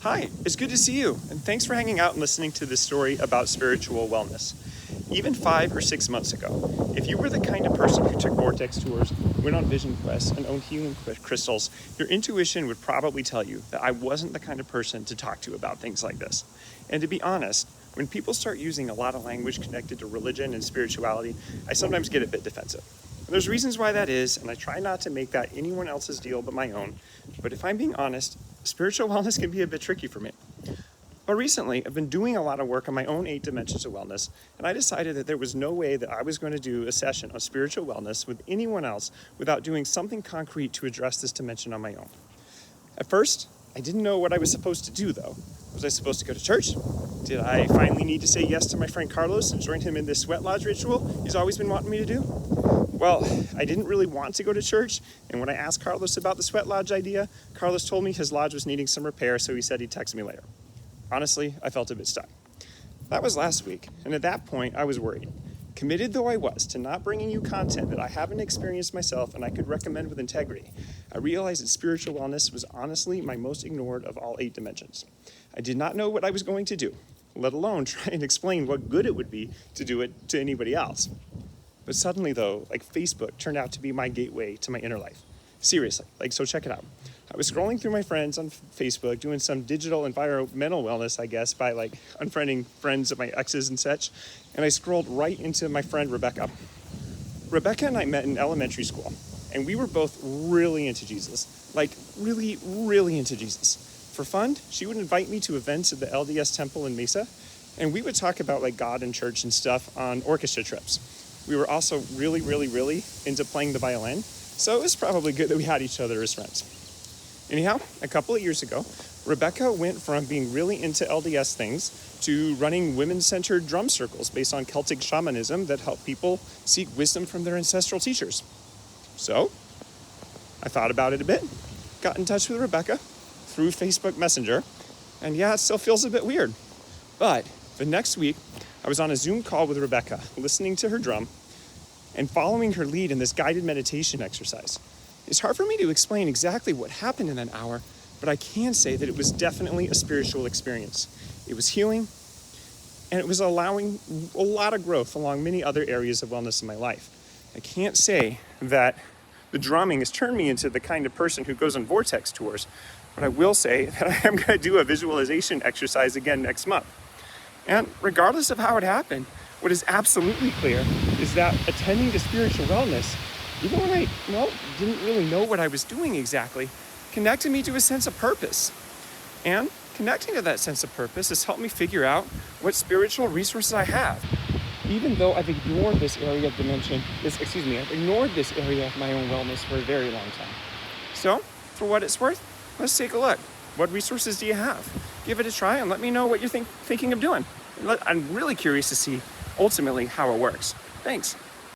Hi, it's good to see you, and thanks for hanging out and listening to this story about spiritual wellness. Even 5 or 6 months ago, if you were the kind of person who took vortex tours, went on vision quests, and owned healing crystals, your intuition would probably tell you that I wasn't the kind of person to talk to about things like this. And to be honest, when people start using a lot of language connected to religion and spirituality, I sometimes get a bit defensive. And there's reasons why that is, and I try not to make that anyone else's deal but my own. But if I'm being honest, spiritual wellness can be a bit tricky for me. But recently, I've been doing a lot of work on my own 8 dimensions of wellness, and I decided that there was no way that I was going to do a session on spiritual wellness with anyone else without doing something concrete to address this dimension on my own. At first, I didn't know what I was supposed to do, though. Was I supposed to go to church? Did I finally need to say yes to my friend Carlos and join him in this sweat lodge ritual he's always been wanting me to do? Well, I didn't really want to go to church, and when I asked Carlos about the sweat lodge idea, Carlos told me his lodge was needing some repair, so he said he'd text me later. Honestly, I felt a bit stuck. That was last week, and at that point, I was worried. Committed though I was to not bringing you content that I haven't experienced myself and I could recommend with integrity, I realized that spiritual wellness was honestly my most ignored of all 8 dimensions. I did not know what I was going to do, let alone try and explain what good it would be to do it to anybody else. But suddenly though, Facebook turned out to be my gateway to my inner life. Seriously, so check it out. I was scrolling through my friends on Facebook, doing some digital environmental wellness, I guess, by unfriending friends of my exes and such, and I scrolled right into my friend Rebecca. Rebecca and I met in elementary school, and we were both really into Jesus, really, really into Jesus. For fun, she would invite me to events at the LDS Temple in Mesa, and we would talk about God and church and stuff on orchestra trips. We were also really, really, really into playing the violin, so it was probably good that we had each other as friends. Anyhow, a couple of years ago, Rebecca went from being really into LDS things to running women-centered drum circles based on Celtic shamanism that help people seek wisdom from their ancestral teachers. So, I thought about it a bit, got in touch with Rebecca through Facebook Messenger, and yeah, it still feels a bit weird. But the next week, I was on a Zoom call with Rebecca, listening to her drum and following her lead in this guided meditation exercise. It's hard for me to explain exactly what happened in that hour, but I can say that it was definitely a spiritual experience. It was healing, and it was allowing a lot of growth along many other areas of wellness in my life. I can't say that the drumming has turned me into the kind of person who goes on vortex tours, but I will say that I am going to do a visualization exercise again next month. And regardless of how it happened, what is absolutely clear is that attending to spiritual wellness, even when I didn't really know what I was doing exactly, connected me to a sense of purpose. And connecting to that sense of purpose has helped me figure out what spiritual resources I have. Even though I've ignored this area of I've ignored this area of my own wellness for a very long time. So, for what it's worth, let's take a look. What resources do you have? Give it a try and let me know what you're thinking of doing. I'm really curious to see ultimately how it works. Thanks.